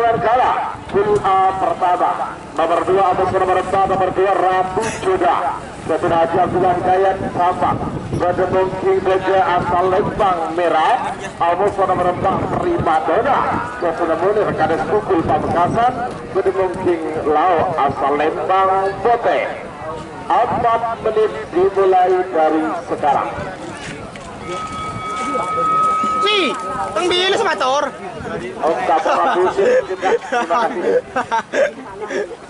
dengan kalah full A pertama. Nomor 2 atas nomor 4, nomor 2 Ratu Joda. Ketua Haji Abdullah Hidayat sama. Kedemungki Beja asal Lembang merah. Amus nomor 4 Prima Dona. Ketua Munir Kades Pukul Pamekasan. Kedemungki Lau asal Lembang Bote. 4 menit dimulai dari sekarang. Si, pembili sama motor. Oh, kabar Rabusin. Terima kasih.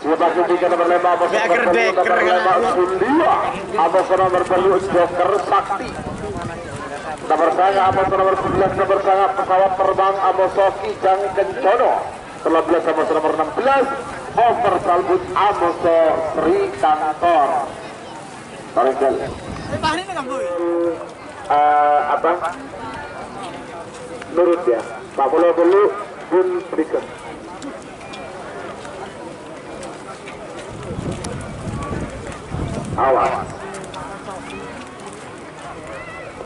Sebagai tiga nomor 5 Abos nomor 5 Sundia. Abos nomor 2 Joker Sakti. Nomor saya Abos nomor 11 nomor saya pesawat terbang Amosoki Jang Kencono. 13 Abos nomor 16 over salbut Amoso Sri Kantor. Taringkel. Apa? Nurut ya, Pak Bola dulu pun berikut. Awas.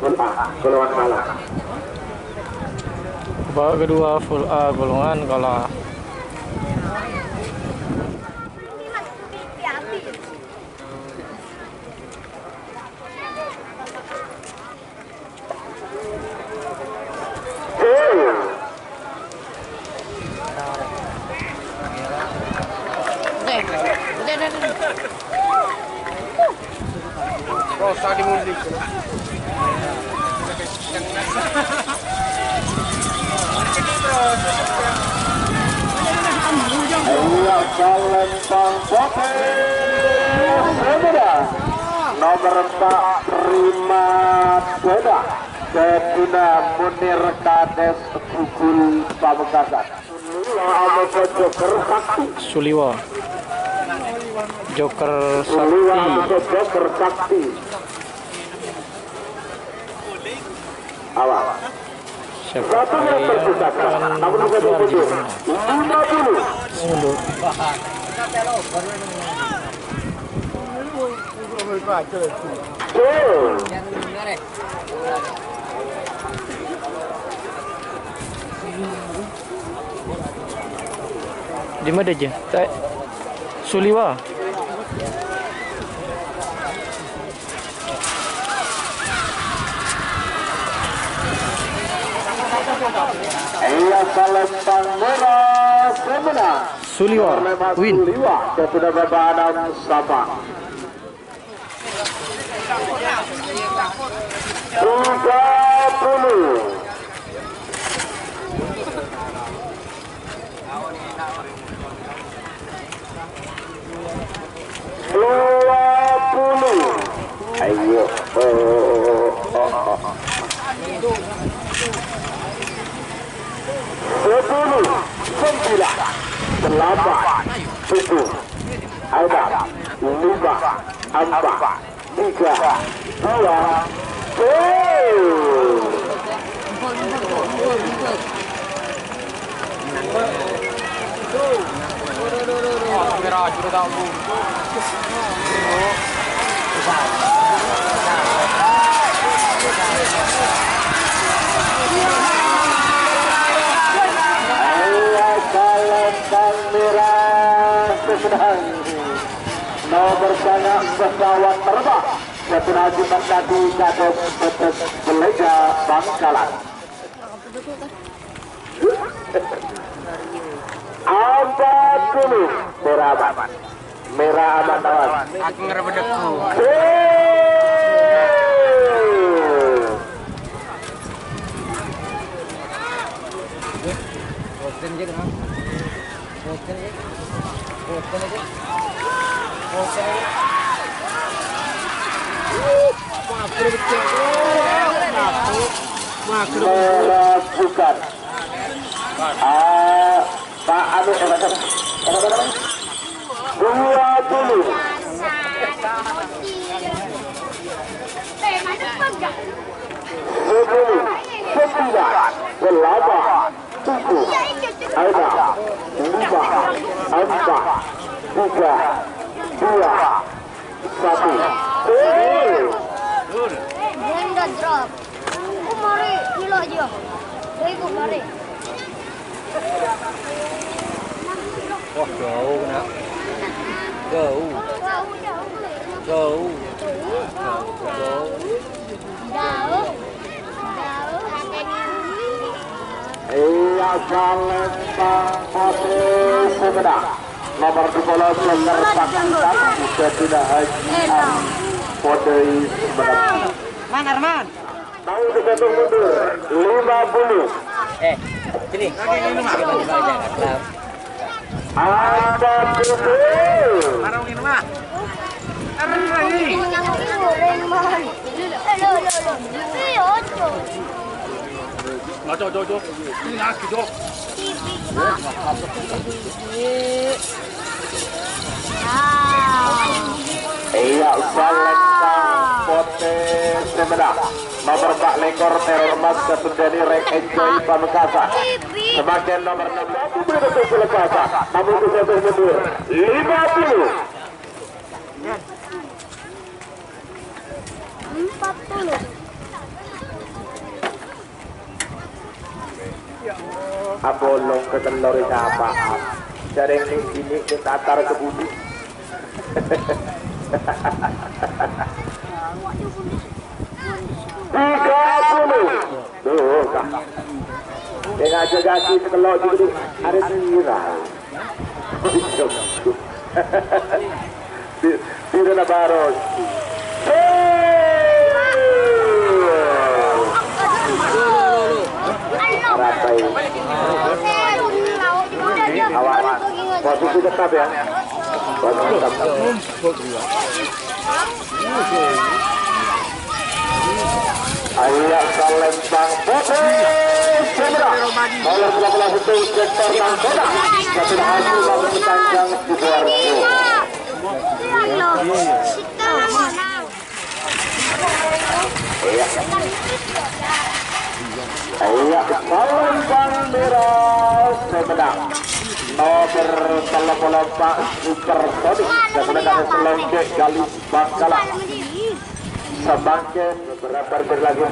Full A, golongan kalah. Babak kedua full A golongan kalah. Rosa dimulik. Ayo Palembang Bote. Nomor 4 Prima Dona. Kedua Munir Kades Pukul Pamekasan. Joker Sakti. Suliwa. Joker Suliwa Sakti. Joker Sakti. Awal. Siapa Satu yang yang tersisa. akan Namun juga keluar di mundur. sana? 50. Mundur. Gol. Di mana aja? Suliwa. Iya Palembang merah semenang. Suliwa win. Suliwa kepada Bapak Adam sama. 30. Ayo. 10, 9, 8, 7, 6, 5, 4, 3, 2, Merah juga tahu. Nomor saya pesawat terbang Ketua Haji Mendaki Kades Betes Belega Bangkalan. 40 merah aman. Merah aman aman. Aku ngerebedekku. Melakukan Pak Anu 20 Drop. Mari, gila aja. Dari mari. Jauh kena. Jauh. Jauh. Iya Salembang Putri Sumedang nomor 12 terpaksa juga tidak Haji Putri Sumedang. Man Arman. Mau digantung mundur 50. Sini. Ada Putri. Marong ini mah. Iya Salembang Putri Sumedang nomor 4 lekor teror mas kesendiri Rek Enjoy Pamekasan. Semakin nomor 6 mampu betul selepasan namun kesentuh mundur 50. 40. Abolong ke telur apa? Dari ini kita tatar ke budi. Tiga puluh. Tuh, kak. Dengan aja kaki telur jadi ada viral. Tidak baros. Rapai. Awas. Posisi tetap ya. Posisi tetap. Ayo Salembang Putri Sumedang. Oleh bola itu sektor Nangkoda. Satu hasil lalu bertanjang di luar. Iya, Salembang Merah Sumedang nomor telepon Pak Supersonik dan ada selengkek kali Bangkalan semakin beberapa berlagi.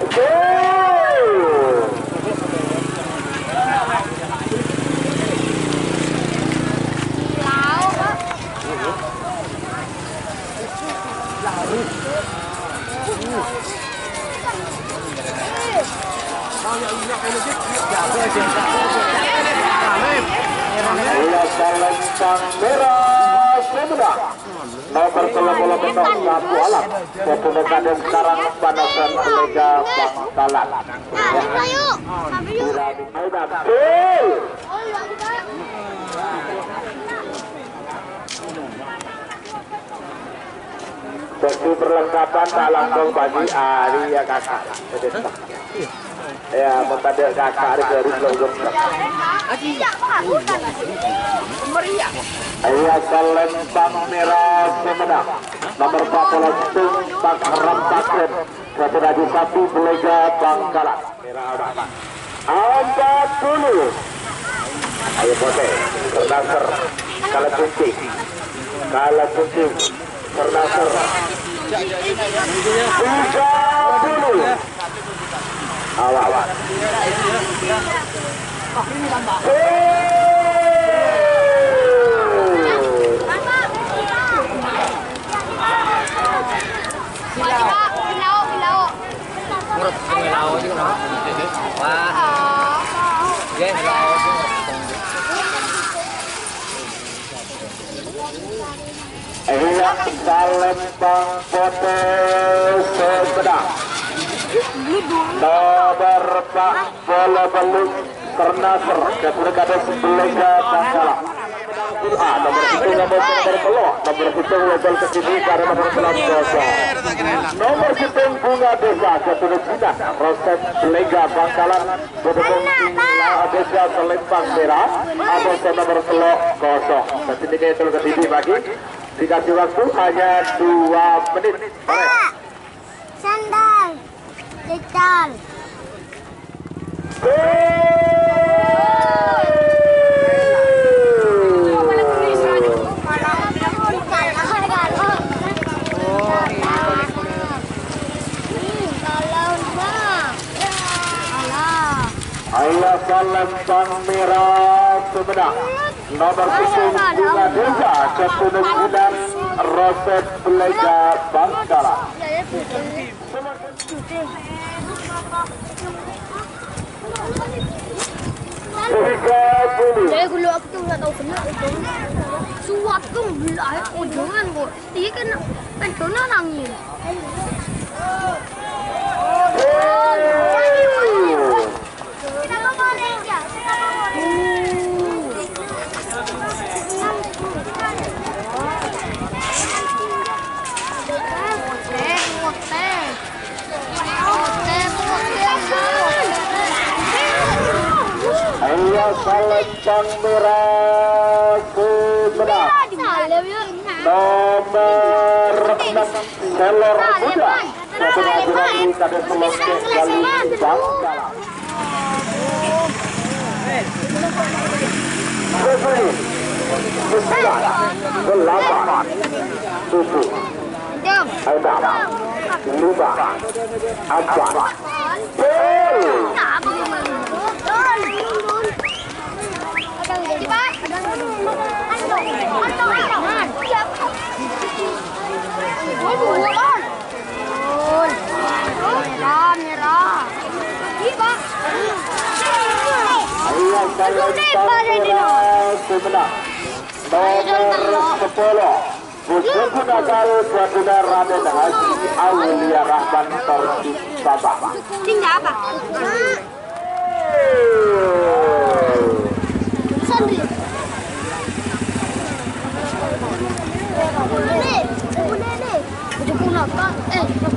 Iya Salembang Merah Sumedang nomor telepon petok satu alam Populer Kades sekarang panasan Lega Bangkalan. Baju perlengkapan tak langsung bagi Ari ya kakak. Ya, mempada kakak dari Logos. Ayo Salembang Merah Sumedang nomor 41 Pak Rempaken satu lagi satu Belega Bangkalan. Merah 40. Ayo Bote Ternaser kalah kuncing Ternaser 30. Awal. Murut Lao chứ nó. Wah. Ghê Lao chứ. Iya Salembang Putri Sumedang nomor Pak Bola Belum Ternaser kepada Belega Bangkalan. Nomor itu nomor pelok nomor itu level kesini karena nomor 11. Nomor itu Bunga Desa kepada Cina proses Belega Bangkalan berhubung Desa Salembang Merah atau nomor pelok kosong. Nanti kayak itu kesini pagi dikasih waktu hanya 2 menit. Sandal, detal. Ayo Salembang Merah Sumedang. Nomor 10 Bunga Desa Ketuna 9 Roset Belega Bangkala. 30. Dari dulu aku tuh nggak tahu benar itu. Suatu belah jangan kok. Dia kan kena nangis. Ayo Salembang Merah Sumedang. Nomor 6 Selor Muda. Kebenaran Kades Selongkek Gali Bangkala. Referee 9, 8, 7, Jom. 6, 5, 4, Nomor 10 Busuk Nagal Baduna Raden Haji Aulia Rahman Torsi Babak. Tinggal apa? Sandri.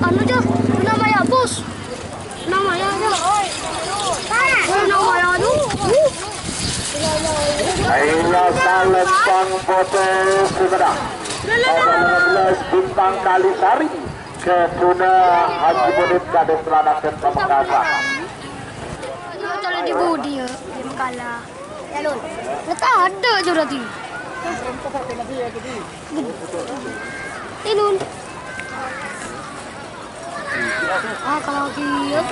Anu aja, namanya bos. Namanya aja. Namanya aja. Ayo Salembang Bote Sumedang. Nomor 11 Bintang Kalisari Ketuna Haji Munin Kades Lanaken Pamekasan. Kalau di bodi ya, dia kalah. Ya lun. Letak ada je berarti. Tilun. Kalau dia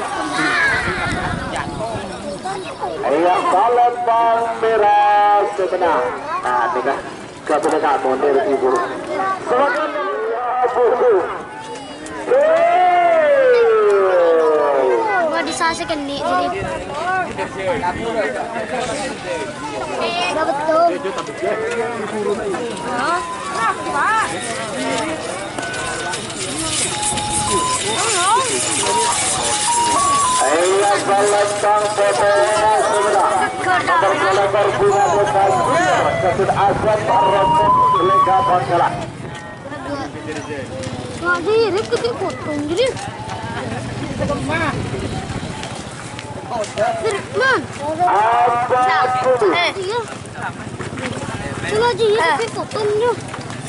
Ayo Salembang Merah Sumedang. Nah, ini kan kebenaran model ibu. Selamat gua disase keni jadi. Udah betul. Ayo Salembang Bote Sumedang. Nomor Bunga Desa Ketun Aswan Roset Belega Bangkala. Lagi ribet potong jadi. Man. Iya. Lagi ribet potongnya.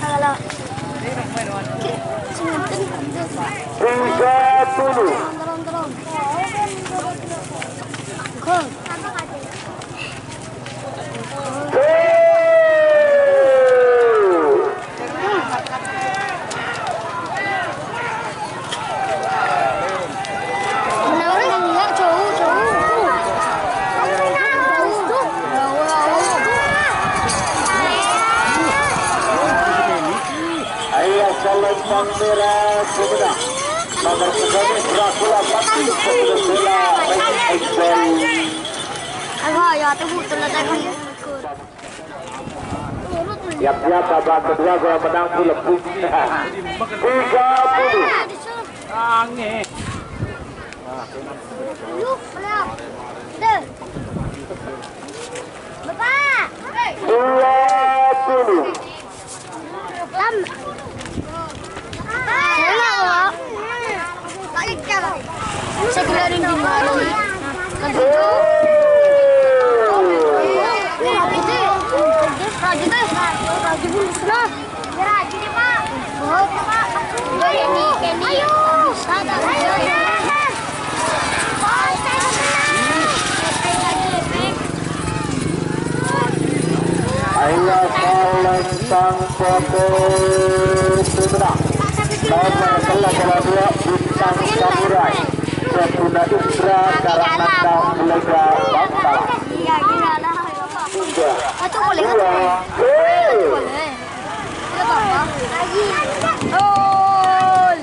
Salah. 30. Salembang Merah Sumedang. Nomor 11 Dracula Bakti Ketuna Excel. Ya tuh betul lah tadi. Siap-siap babak kedua gol menang lebih 30. Angin. Yuk, deh. Bapak. 20. Lam. Saya kelarin di mana? Ayo Salembang Bote Sumedang. Nomor 2 Bintang Samurai Ketuna Indra Karananda Belega Bangkala. Satu boleh, satu boleh. Dua. Satu boleh. Ya apa? Lagi. Gol.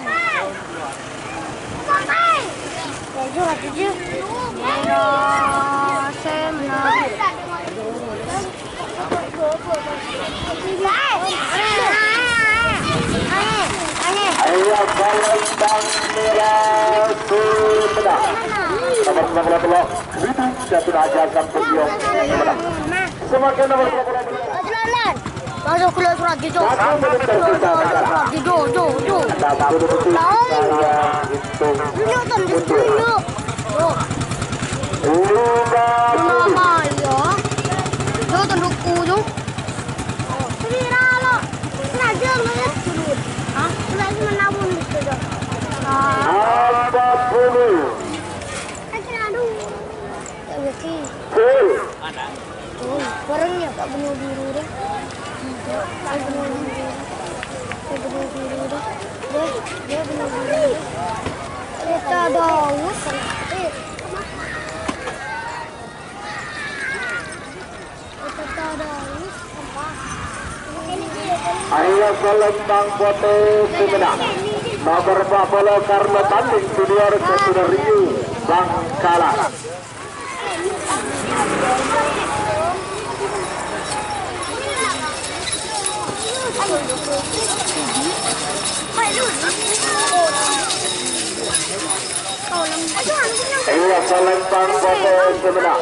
Tujuh, tujuh. Merah, semenang. Ayo Palembang merah Sumedang. Nomor 90 itu jatuh aja sampai Sumedang. Semakin nomor 90. Jalan. Masuk keluar surat gitu. Satu menit tersisa. Gitu, gitu, gitu. Satu detik saya hitung Nonton di dulu. Oh, lima kenapa ya? Yo tundukku yo. Sira lo. Sengaja ngeliat dulu. Hah? Sengaja menabung gitu dong. Ah, 40. aduh. Ya beki. Full. Tuh, barengnya Kak bunuh diri deh. Kak bunuh diri. Kak bunuh diri deh. Dia bunuh diri deh. Kita daus. Kita daus. Ayo Palembang Bote Sumedang. Nomor 40 karena tanding junior kesudah Rio Bangkalan. Ayo Palembang Bote Sumedang.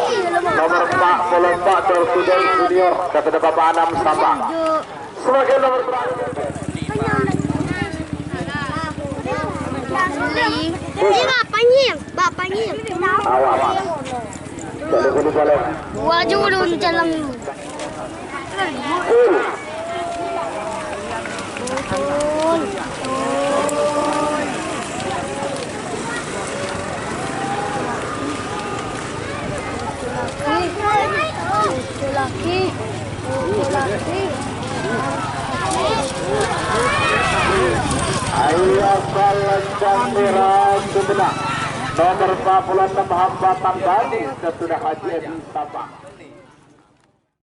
Nomor 44 tersudah junior kepada Bapak Anam Sabang. Sebagai nomor terakhir. Ini bapaknya, bapaknya. Awas. Boleh. Wajib udah jalan dulu. Full. Laki. Ayo Palembang merah Sumedang. Nomor 46 hambatan Bani sesudah Haji Edi Sabang.